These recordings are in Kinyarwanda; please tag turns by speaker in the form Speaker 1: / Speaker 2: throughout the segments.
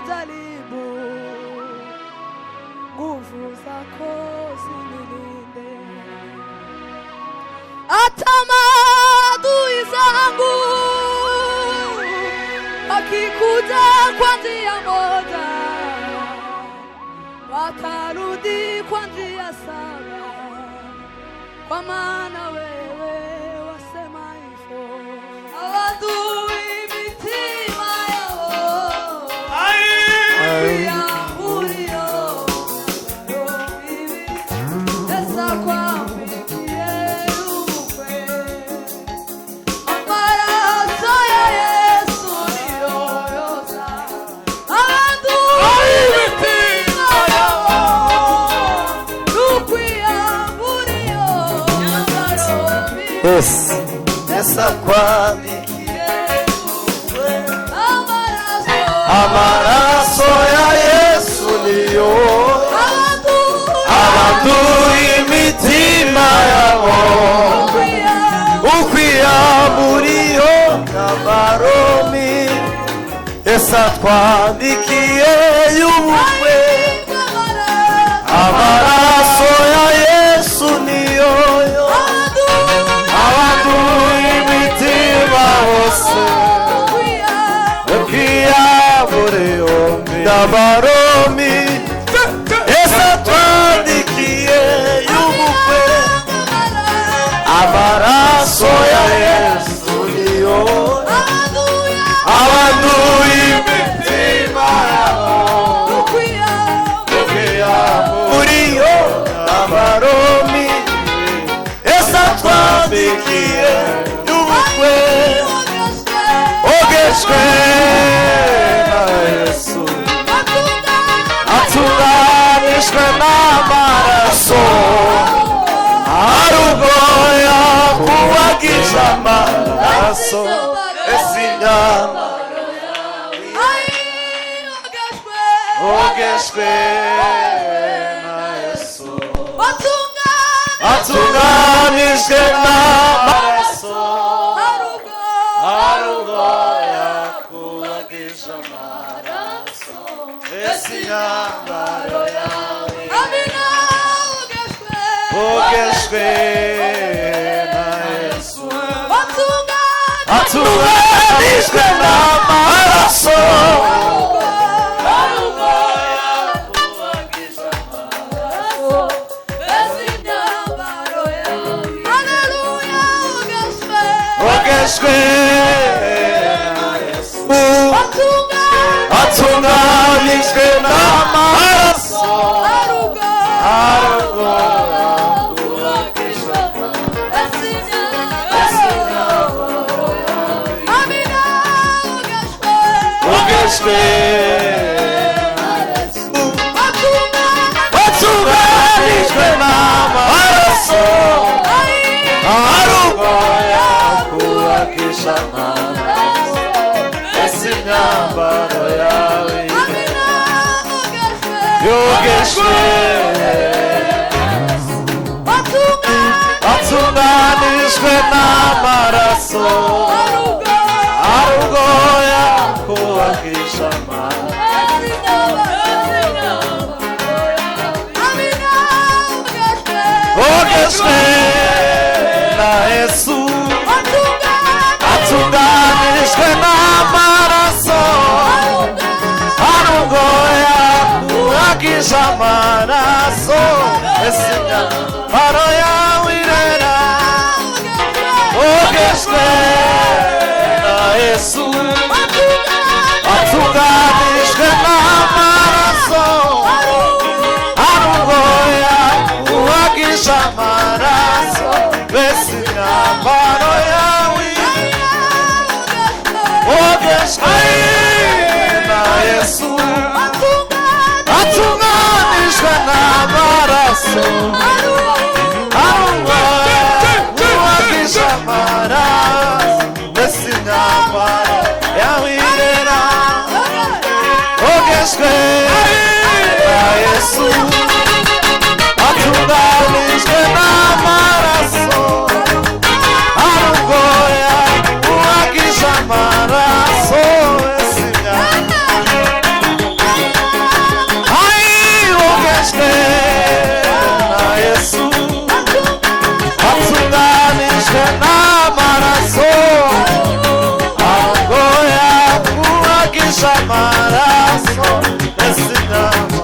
Speaker 1: majaribu, nguvu zako zinilinde. Hata maadui zangu wakikuja kwa njia moja, watarudi kwa njia saba, kwa maana wewe wasema hivyo. Hawadui mitima yao, ulio Esa kwa mikie ukwe, amaraso ya Yesu niyoyoza. Hawadui mitima yao,
Speaker 2: Yes. Esa kwa mikie ukwe, amaraso ya Yesu niyoyoza. Abadui imitima yabo ukwiya muriyo n'abaromi. Esa twandikiye y'ubukwe, amaraso ya Yesu niyoyo. Abadui imitima bose ukwiya muriyo n'abaromi. Esa twandikiye y'ubukwe, amaraso ya Yesu niyo. Abadui imitima yabo ukwiya muriyo n'abaromi. Esa twandikiye y'ubukwe, ogeshwe na Yesu, atunganishwe n'amaraso, arugoya kuwagisha amaraso. Ese inyambaro ogeshwe na Yesu, atunganishwe n'amaraso, arugoya kuwagisha amaraso. Ese inyambaro yawe ogeshwe na Yesu, atunganishwe n'amaraso, arugoya kuwagisha amaraso. Ese inyambaro yawe ogeshwe na Yesu, atunganishwe n'amaraso, arugoya kuwagisha ogeshwe atunganishwe n'amaraso, arugoya kuwagisha amaraso. Ese inyambaro yawe yogeshwe, atunganishwe n'amaraso, arugoya kuwagisha amaraso. Ogeshwe na Yesu, atunganishwe n'amaraso, arugoya kuwagisha amaraso. Ese inyambaro yawe irera, ogeshwe na Yesu, atunganishwe n'amaraso, arugoya kuwagisha amaraso. Ese inyambaro yawe ogeshwe na Yesu, atunganishwe n'amaraso, arugoya kuwagisha amaraso. Ese inyambaro yawe irera, ogeshwe na Yesu, atunganishwe n'amaraso, arugoya kuwagisha amaraso. Ese inyambaro uwagisha amaraso ese intama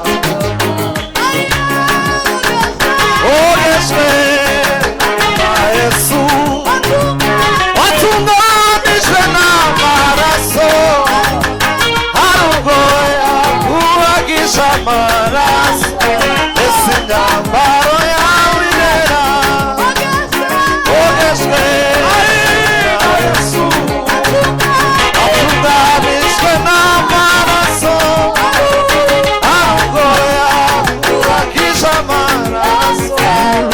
Speaker 2: ogejwe na Yesu watunganijwe n'amaraso hari ubwo yaguhagisha amaraso ese imyambaro yawe irera ogejwe na Yesu watunganijwe n'amaraso hari ubwo yaguhagisha amaraso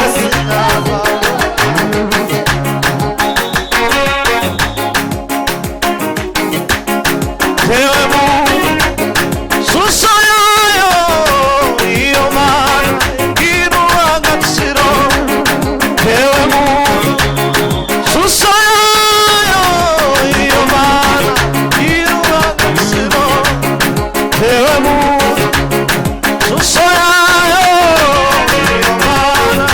Speaker 2: ese imyambaro tewe mu shusho yayo iyo mana igira agaciro tewe mu shusho yayo iyo mana igira agaciro tewe mu shusho yayo iyo mana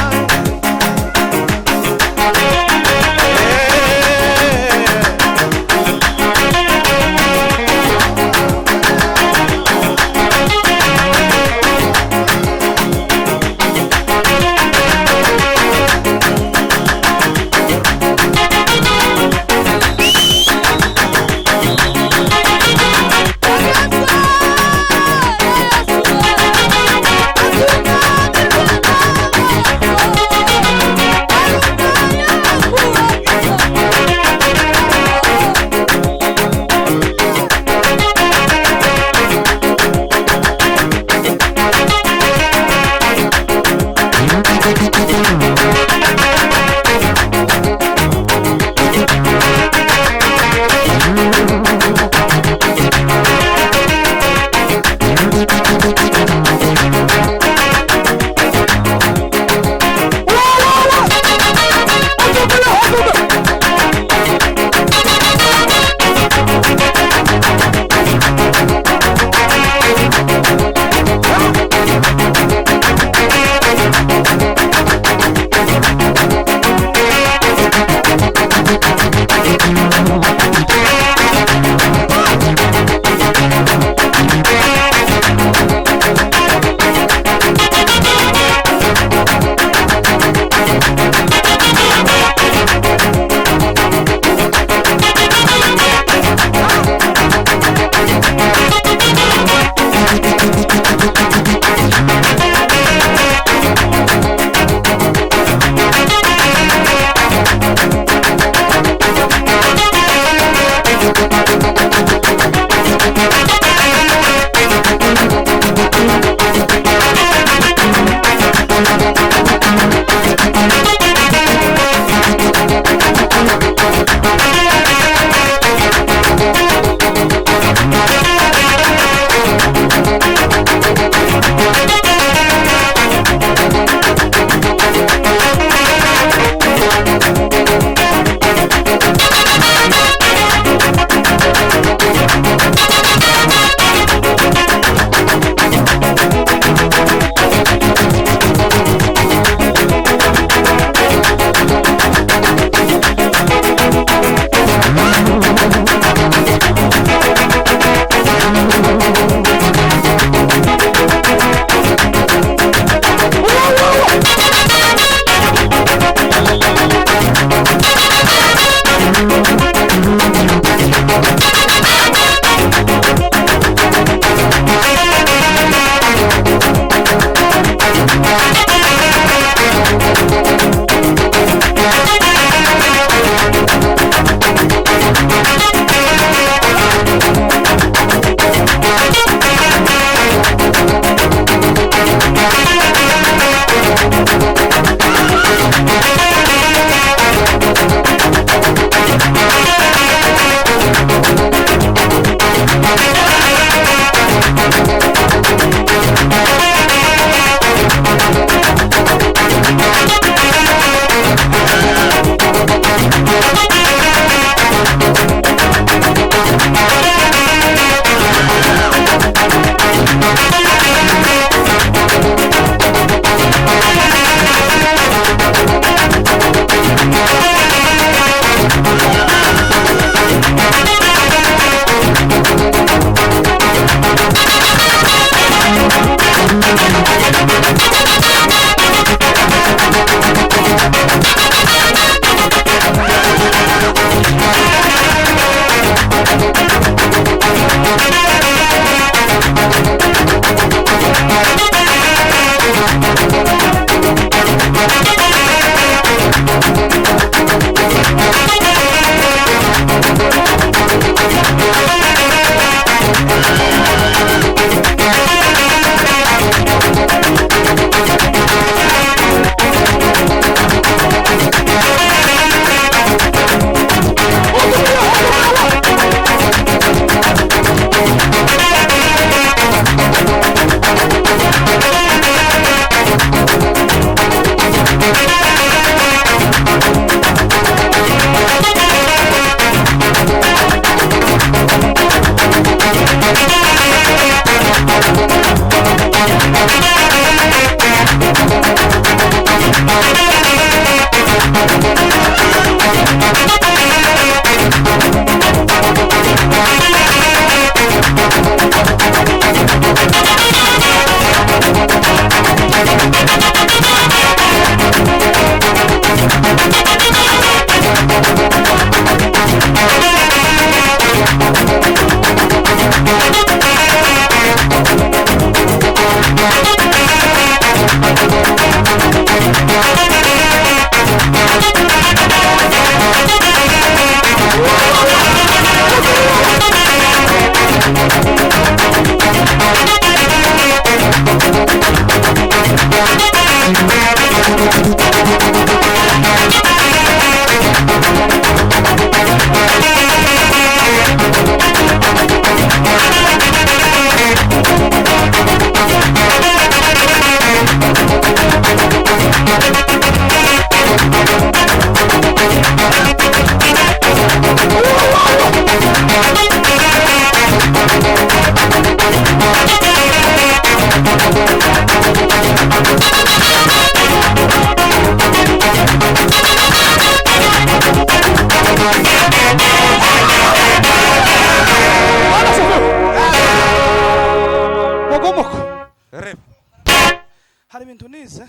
Speaker 3: nize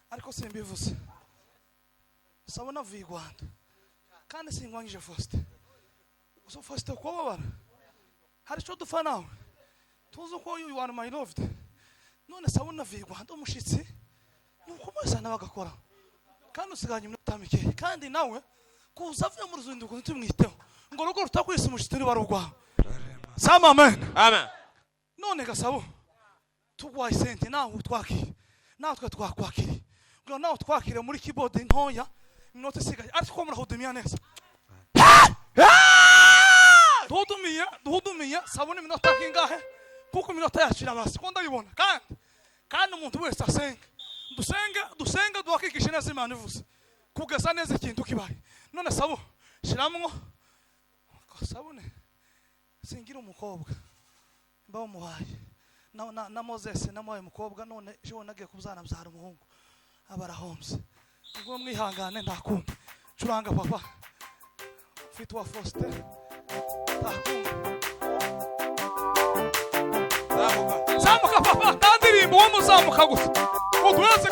Speaker 3: ariko simbivuze sabo navuye i Rwanda kandi singwangije Faustin so Faustin kubabara hari icyo dupfa nawe tuzi ko you are my loved none sabo navuye i Rwanda umushitsi nuko mwese nabagakora kandi usiganye iminota mike kandi nawe kuza avuye mu ruzinduko ntumwiteho ngo rugo rutakwisa umushitsi ni barugwa sama amen
Speaker 2: amen
Speaker 3: none gasabo tugwaye sente nawe twakire natwe twakwakire ngo nawe twakire muri keyboard ntoya minota sigaye ariko murahudumia neza duhudumiye sabone minota kingahe kuko minota yashira basi ko ndabibona kandi umuntu wese asenga dusenga duhakikishe neza Imana ivuze kugeza neza ikintu kibaye none sabo shiramwo sabone singira umukobwa mbaho muhaye na Moses namuhaye umukobwa none ejo nagiye kubzana byara umuhungu abarahomse ubwo mwihangane ndakumva curanga papa ufite wa Faustin zamuka papa ndandirimbo wo muzamuka gusa udweze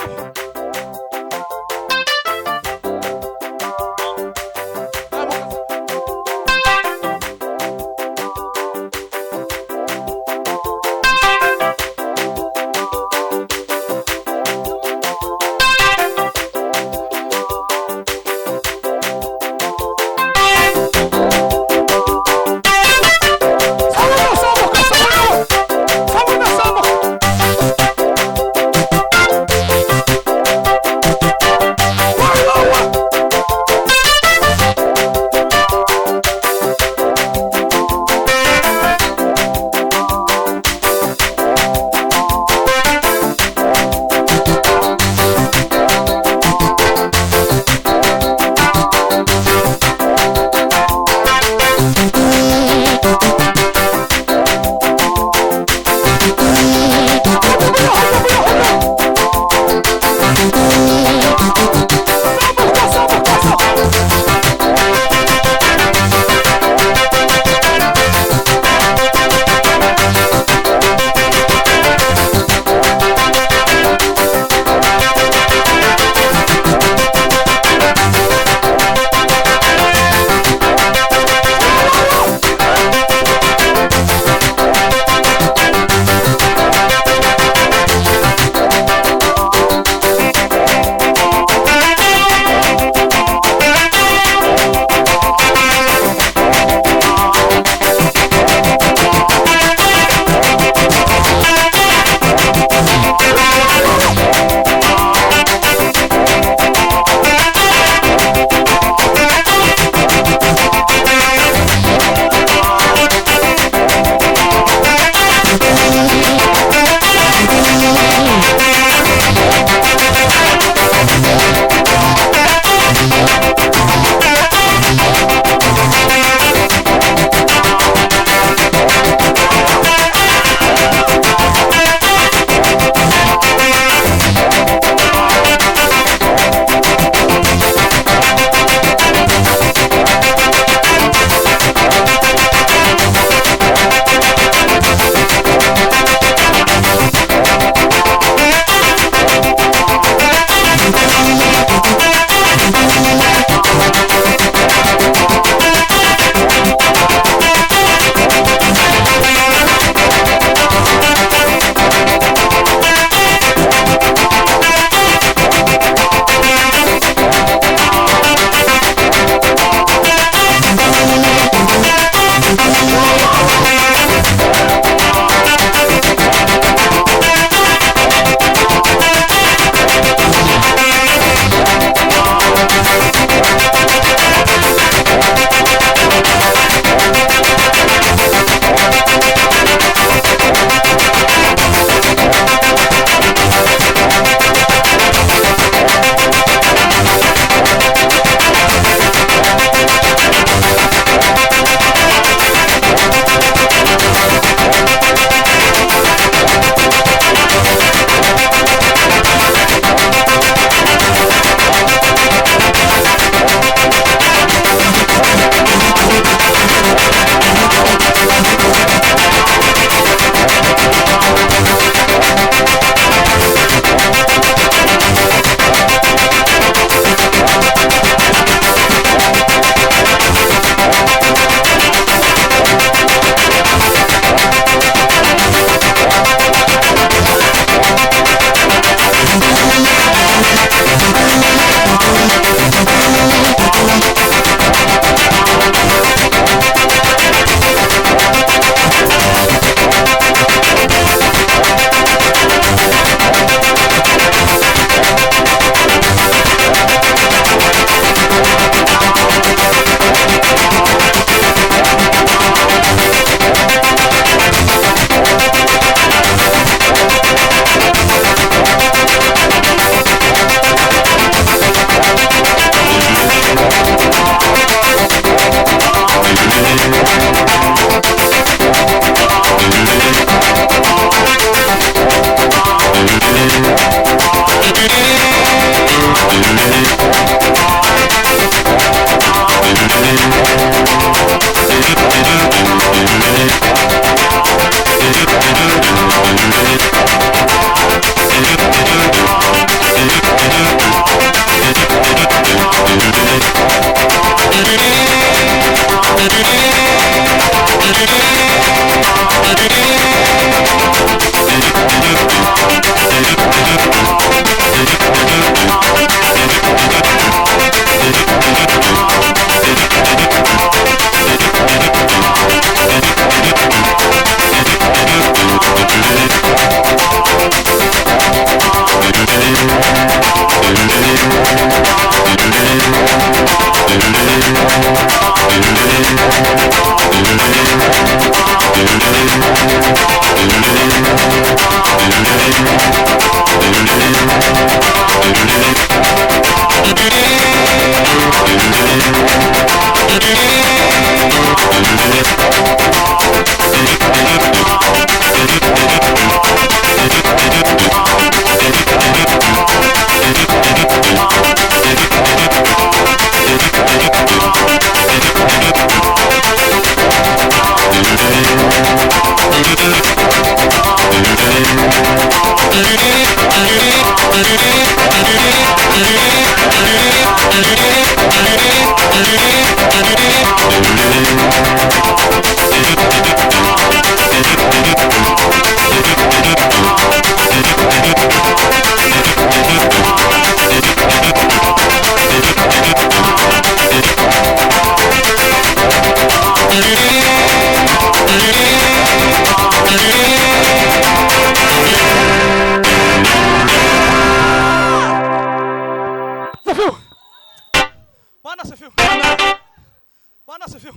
Speaker 3: Bwana asifiwe.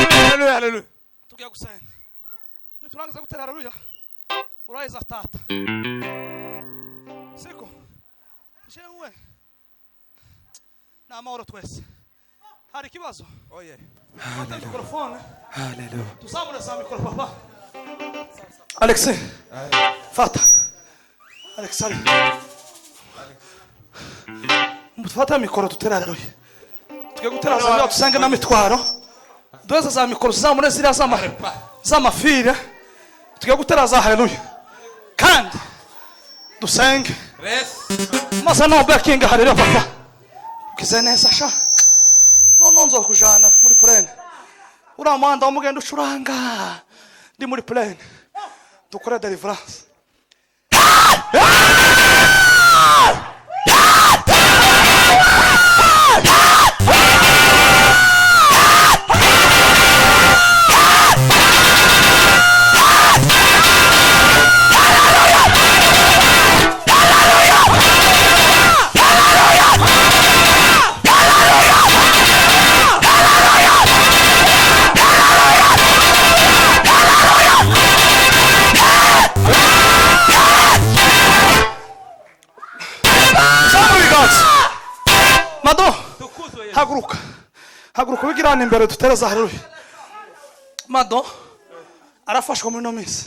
Speaker 2: Haleluya, haleluya.
Speaker 3: Tugiye gusenga. Niturangiza gutera haleluya. Uraiza tata. Siko. Jewe. Na amahoro twese. Hari kibazo?
Speaker 2: Oye.
Speaker 3: Fata mikrofone.
Speaker 2: Haleluya.
Speaker 3: Tuzamure sa mikoro papa. Alexei. Fata. Alexei. Mufata mikoro tutera haleluya. Tugiye gutera haleluya tusenge na mitwaro. Doza za mikoro zamure zira z'amafire. Tugiye gutera za haleluya. Kandi dusenge. Masa no bakinga haleluya papa. Kizeneza sha. No nzo kujana muri plane. Uramanda umugenda ucuranga. Ndi muri plane. Dukora deliverance. Mado, haguruka wigirana imbere dutereza haleluya. Mado, arafashwa muri no minsi.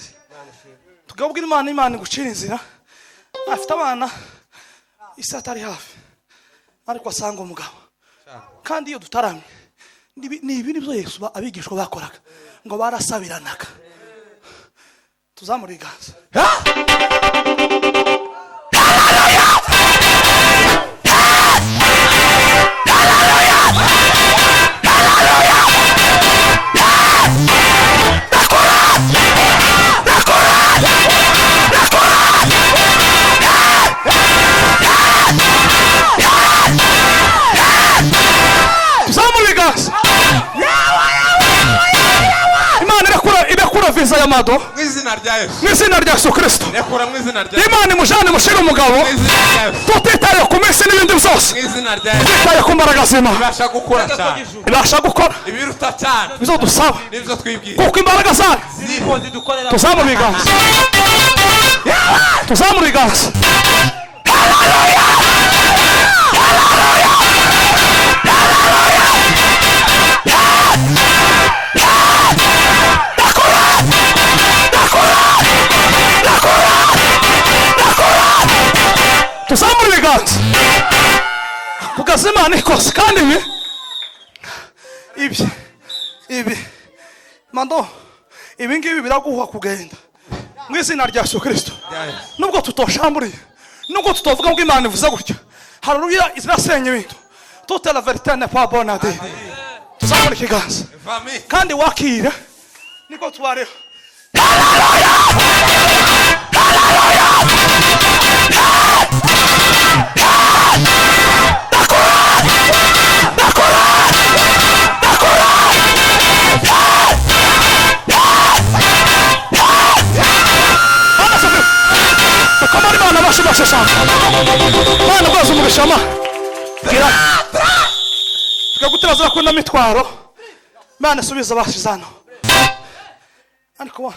Speaker 3: Tugabwira Imana gucira inzira. Afite abana isatari hafi. Ariko asanga umugabo. Kandi iyo dutaramye ni ibintu byo Yesu abigishwa bakoraga ngo barasabiranaga. Tuzamuriganza. Visa ya Mado
Speaker 2: mwizina rya Yesu,
Speaker 3: mwizina rya Yesu Kristo,
Speaker 2: nekora mwizina rya
Speaker 3: Imana mujane mushira umugabo tutitaye ku minsi n'ibindi byose,
Speaker 2: mwizina rya Yesu,
Speaker 3: tutitaye ku mbaraga z'Imana
Speaker 2: ibasha gukora cyane,
Speaker 3: ibasha gukora
Speaker 2: ibiruta cyane
Speaker 3: bizo dusaba
Speaker 2: nibyo twibwira
Speaker 3: kuko imbaraga zayo
Speaker 2: zidukorera.
Speaker 3: Tuzamubiganza, tuzamubiganza. Tuzamubiganza kugazima nikose kandi ibi Mando ibi ngibi biraguha kugenda mwizina rya Yesu Kristo. Nubwo tutoshamburiye, nubwo tutovuga ngo Imana ivuze gutya, haleluya izirasenye ibintu. Toute la vérité n'est pas bonne à dire. Tuzamura ikiganza kandi wakira niko tware Mana rwose umugashama tukaguteraza ko namitwaro Mana subiza bashizano ariko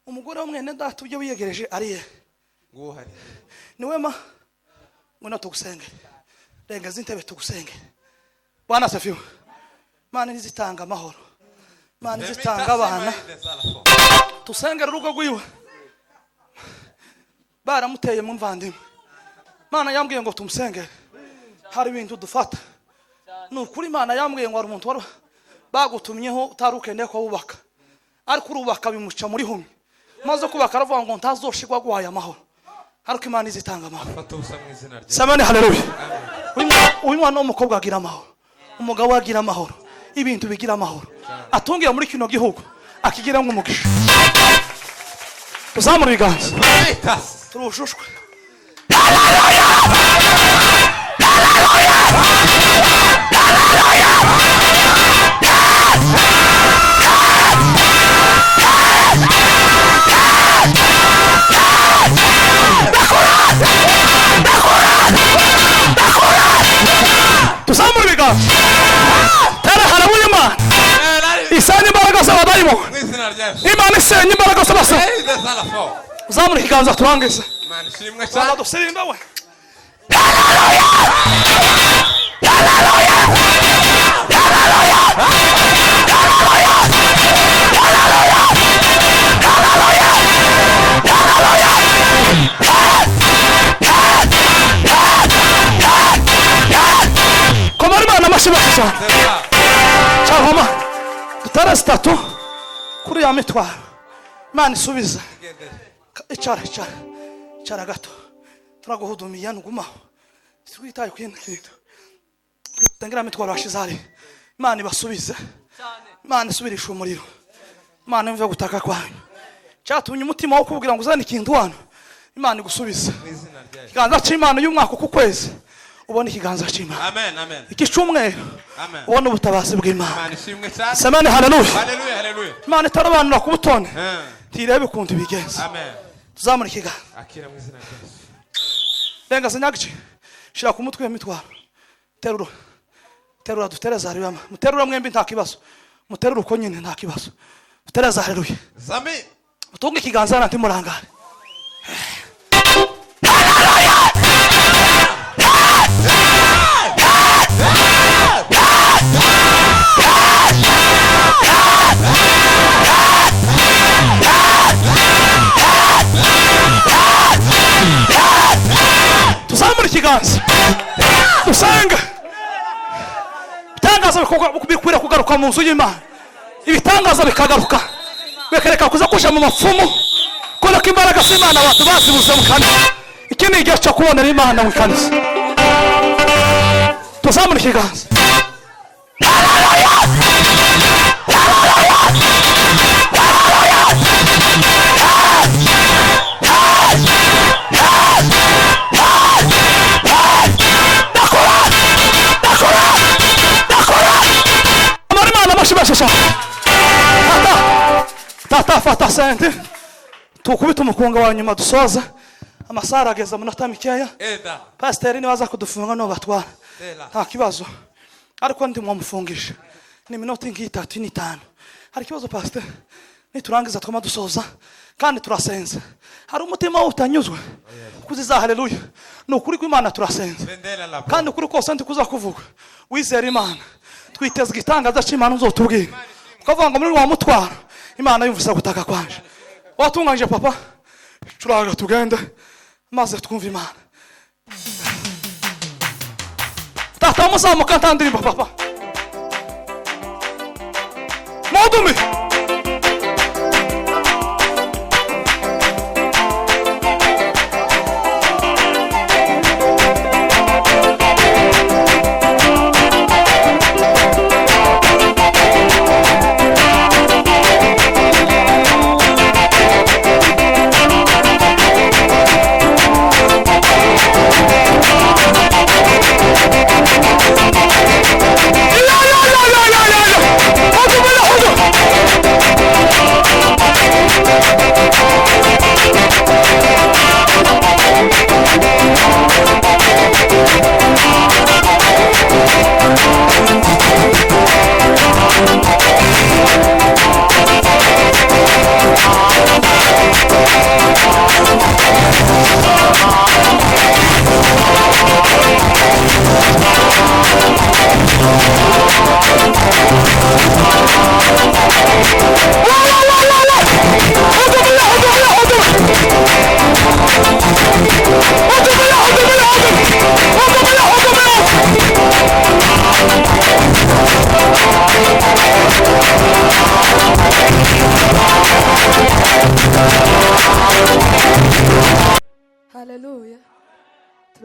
Speaker 3: umugore w'umwene data uje wiyegereje ariye
Speaker 2: nguhari
Speaker 3: niwe ma ngona tugusenge renga zintebe tugusenge Bwana safiwe Mana nizitanga amahoro Mana nizitanga abana tusengera urugo rwiwe baramuteye mu mvandimwe Mana yambwiye ngo tumusenge hari ibintu dufata nukuri Mana yambwiye ngo ari umuntu wari bagutumyeho utarukende ko wubaka ariko urubaka bimuca muri humye maze kubaka aravuga ngo ntazoshigwa guhaye amahoro ariko Imana izitanga amahoro
Speaker 2: fata ubusa mu izina rye
Speaker 3: samani haleluya uyu mwana w'umukobwa agira amahoro umugabo agira amahoro ibintu bigira amahoro atungiye muri kino gihugu akigira nk'umugisha tuzamura ibiganza turushushwe tuzamura ibiganza tera harabuye Imana isenya imbaraga z'abadayimo Imana isenya imbaraga z'abasa uzamura ikiganza turangize
Speaker 2: Imana ishimwe
Speaker 3: Sana
Speaker 2: cyane
Speaker 3: dusirinda we komari Imana amashimwe cyane cyangwa dutara zitatu kuri ya mitwaro Imana isubiza icara gato turaguhudumiye nugumaho twitaye kwintu tangira mitwaro bashizari Imana ibasubize Imana isubirisha umuriro Imana imve gutaka kwanyu cyatumye umutima wo kubwira ngo uzane ikintu hano Imana igusubize ikiganza cy'Imana y'umwaka ku kwezi ubona ikiganza cy'Imana
Speaker 2: amen amen
Speaker 3: ikicumwe
Speaker 2: amen
Speaker 3: ubona ubutabazi bw'Imana
Speaker 2: Imana ishimwe cyane
Speaker 3: semane haleluya
Speaker 2: haleluya haleluya
Speaker 3: Imana itarabanura ku butone tirebe kuntu bigenza
Speaker 2: amen
Speaker 3: tuzamura ikiganza
Speaker 2: akira mu izina rye
Speaker 3: renga sinyagice shira ku mutwe w'imitwaro terura dutereza haleluya muterura mwembi nta kibazo muterura uko nyine nta kibazo dutereza haleluya
Speaker 2: zami
Speaker 3: utunga ikiganza nanti murangare tuzamura ikiganza usanga bitangaza bikwira kugaruka mu nzu y'Imana ibitangaza bikagaruka bekereka kuza kuja mu mapfumu kubera ko imbaraga z'Imana abantu bazibuze mu kanisa iki ni igihe cyo kubonera Imana mu kanisa tuzamura ikiganza Tata sente tukubita umukunga wa nyuma dusoza amasara ageza munota mikeya pasiteri niwe aza kudufunga no batwara nta kibazo ariko ndi mwamufungisha ni minota nk'itatu n'itanu hari kibazo pasiteri niturangiza twama dusoza kandi turasenze hari umutima utanyuzwe kuziza haleluya no kuri kw'Imana turasenze kandi kuri kose ndi kuza kuvuga wizera Imana twiteze igitangaza cy'Imana uzotubwira ukavuga ngo muri wa mutwaro Imana yumvisa gutaka kwanje watunganje papa turaga tugende maze twumva Imana tata muzamuka ntandiri papa modumi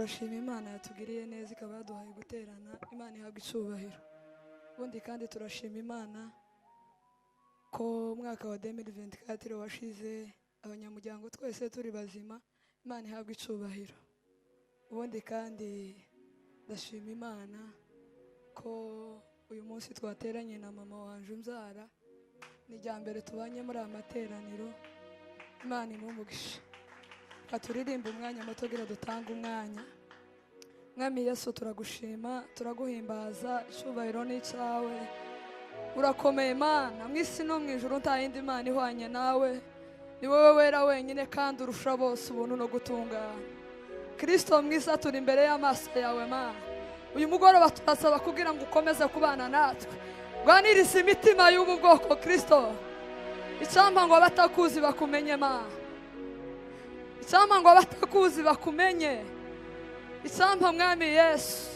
Speaker 1: turashima Imana yatugiriye neza ikaba yaduhaye guterana. Imana ihabwa icyubahiro. Ubundi kandi turashima Imana ko umwaka wa 2024 washize abanyamuryango twese turi bazima. Imana ihabwa icyubahiro. Ubundi kandi ndashima Imana ko uyu munsi twateranye na mama wanje umbyara. Ni rya mbere tubanye muri amateraniro. Imana imumugisha. Katuririmba umwanya muto gira dutanga umwanya. Mwami Yesu turagushima, turaguhimbaza, icyubahiro ni cyawe. Urakomeye Mana, mu isi no mu ijuru nta yindi Mana ihwanye nawe. Ni wowe wera wenyine kandi urusha bose ubuntu no gutungana. Kristo mwiza turi imbere y'amaso yawe Mana. Uyu mugoroba turasaba kugira ngo ukomeze kubana natwe. Rwaniriza imitima y'ubu bwoko Kristo. Icyampa ngo abatakuzi bakumenye Mana. Icyampa ngo abatakuzi bakumenye. Icyampa Mwami Yesu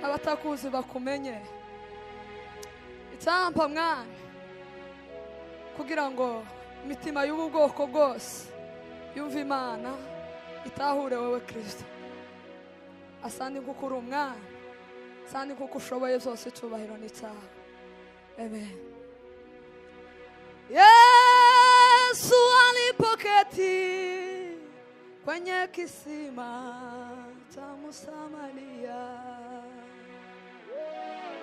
Speaker 1: abatakuzi bakumenye. Icyampa Mwami kugira ngo imitima y'ubu bwoko bwose yumve Imana itahure wowe Kristo. Asante kuko uri umwana. Asante kuko ushoboye byose, icyubahiro ni cyawe. Amen. Yesu alipoketi kwenye kisima cha Msamaria,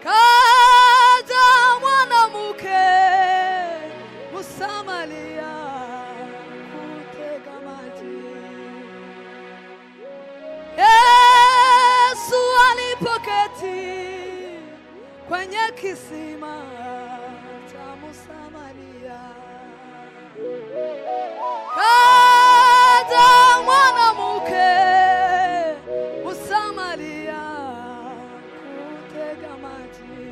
Speaker 1: kaja mwanamke Msamaria kutega maji. Yesu alipoketi kwenye kisima cha Msamaria, kaja mwanamke Msamaria kutega maji.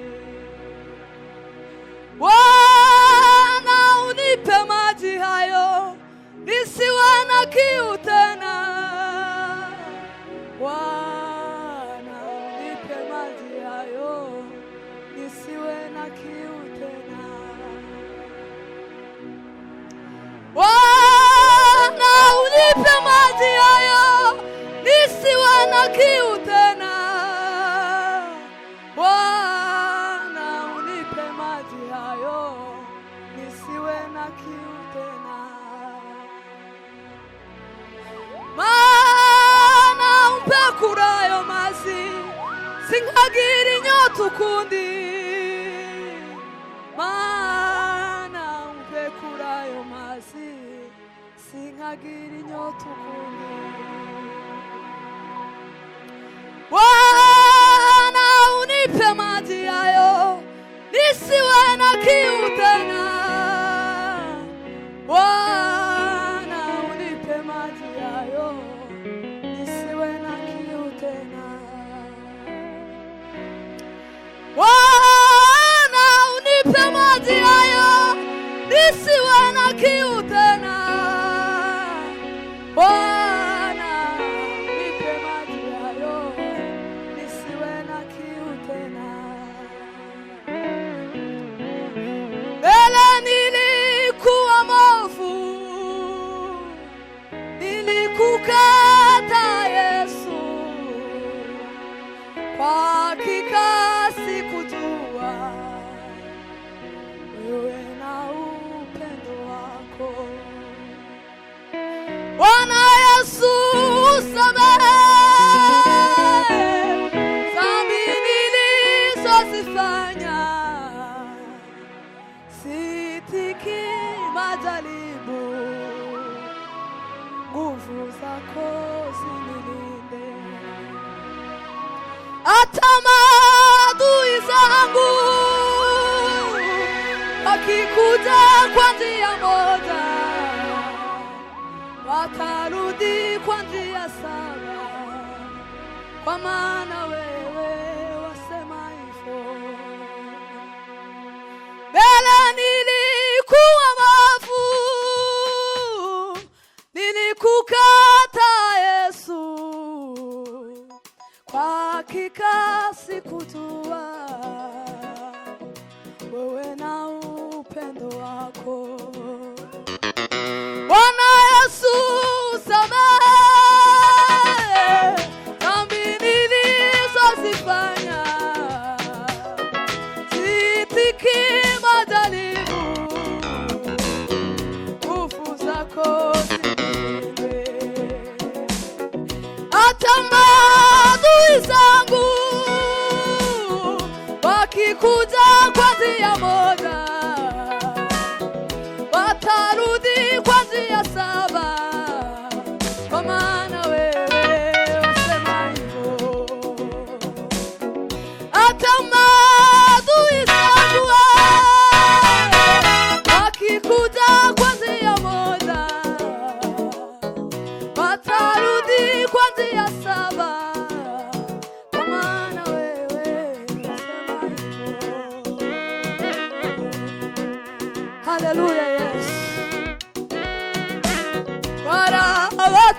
Speaker 1: Bwana unipe maji hayo nisiwe na kiu tena. Bwana unipe maji hayo nisiwe na kiu tena. Bwana unipe maji hayo nisiwe na kiu tena. Bwana unipe maji hayo nisiwe na kiu tena. Mana umpe kurayo mazi sinkagira inyota ukundi. Mana umpe kurayo mazi sinkagira inyota ukundi. Bwana unipe maji hayo nisiwe na kiu tena. Bwana unipe maji hayo nisiwe na kiu tena. Bwana unipe maji hayo nisiwe na kiu tena. Bwana unipe maji hayo nisiwe na kiu tena. Mbele nilikuwa mwovu, nilikukata Yesu, kwa hakika sikujua wewe na upendo wako. Bwana Yesu usamehe dhambi nilizozifanya. Sitiki majaribu, nguvu zako zinilinde. Hata maadui zangu wakikuja kwa njia moja, watarudi kwa njia saba, kwa maana wewe wasema hivyo. Mbele nilikuwa mwovu, nilikukata Yesu, kwa hakika sikujua wewe na upendo wako. Bwana Yesu samehe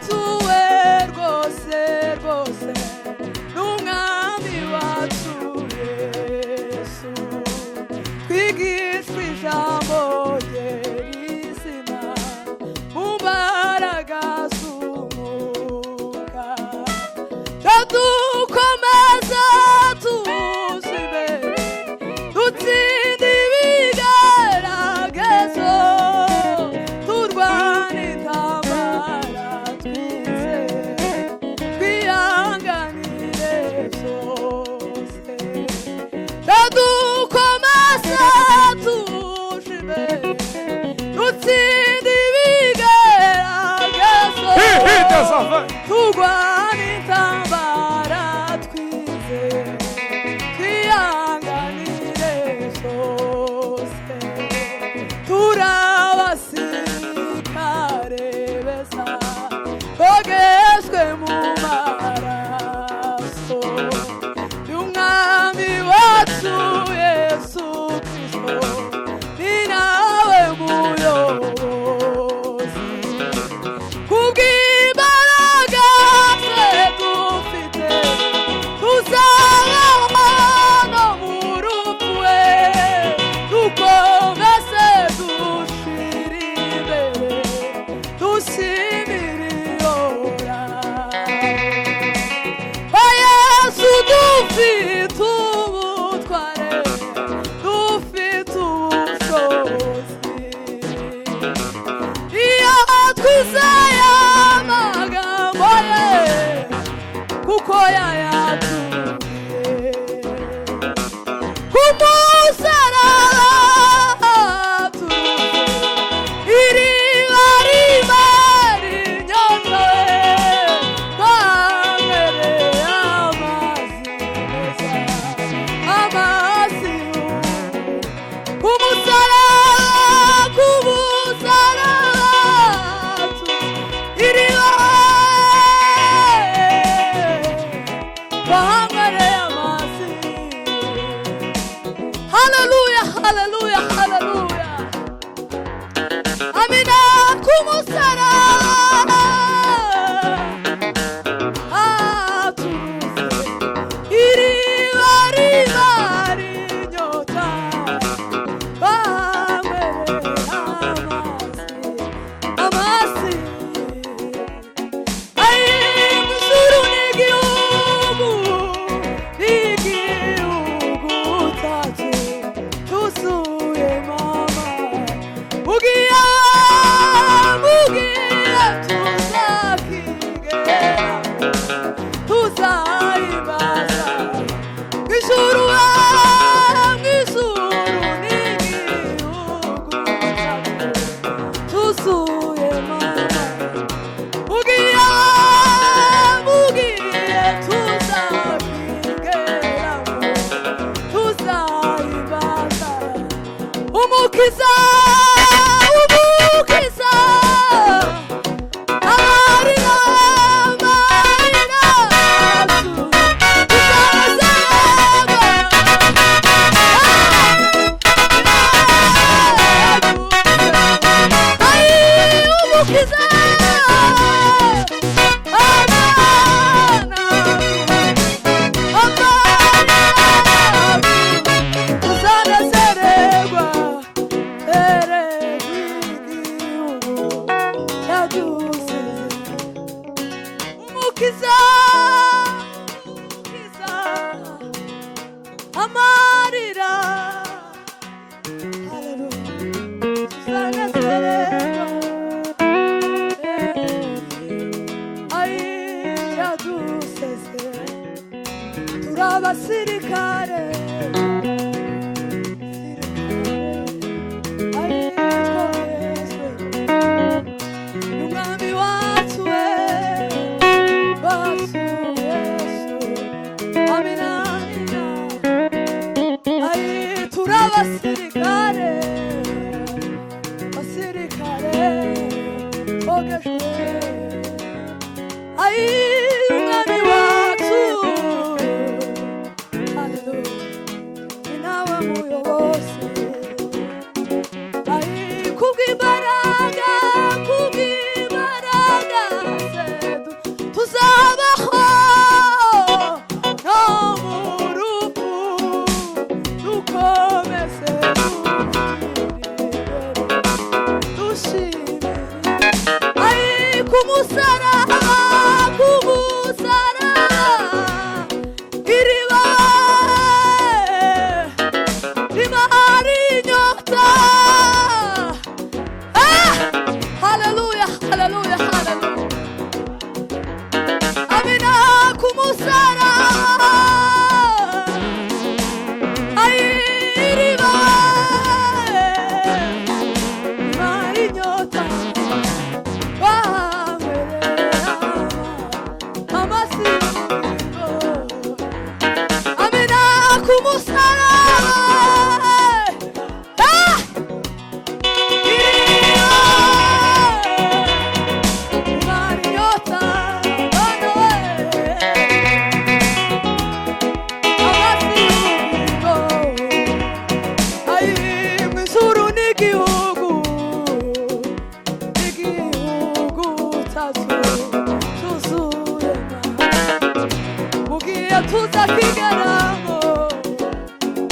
Speaker 1: watuwe rwose rwose n'umwami wacu Yesu twigishwa ijambo rye rizima mu mbaraga z'umwuka dukomeza tuza imbere dutsinde ibigeragezo turwana intambara twizeye twihanganire zose dukomeza tuza imbere dutsinde ibigeragezo turwana intambara twizeye twihanganire zose turabasirikare beza bogejwe mu maraso y'umwami wacu Yesu Kristo ni nawe muyobozi kubw'imbaraga ze dufite tuzaba no mu rupfu we dukomeze dushire imbere dushimire iyora kwa Yesu dufite ubutware dufite ubushobozi iyo twizeye amagambo ye kuko yayatubwiye ku musaraba iriba rimara inyota ye twanyweye amazi meza amazi ku musaraba iriba twanyweye amazi. Hallelujah, hallelujah, hallelujah. Amina ku musaraba atuze iriba rimara inyota twanyweye amazi ari mw'ijuru n'igihugu cyacu tuzuye mama mugiye tuzakigera tuzayibaza mw'ijuru n'igihugu cyacu tuzuye mama mugiye tuzakigera tuzayibaza umukiza amarira umukiza amarira turabasirikare umwami wacu Yesu amina turabasirikare bogejwe umwami wacu haleluya ni nawe muyobozi kubw'imbaraga ze kumusaraba iriba rimara inyota. Haleluya, haleluya, haleluya. Amina kumusaraba iriba rimara inyota. Amina kumusaraba Mariota Amasigo Ai misuru n'igihugu tazu tuzurema mugiye tuzakigeramo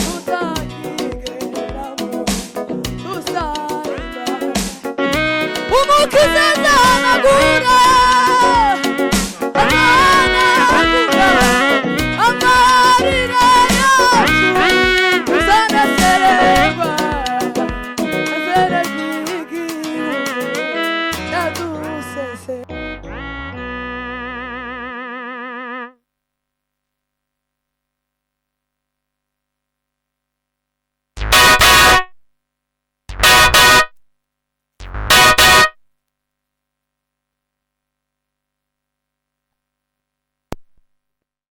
Speaker 1: tuzarima umukiza nzanagura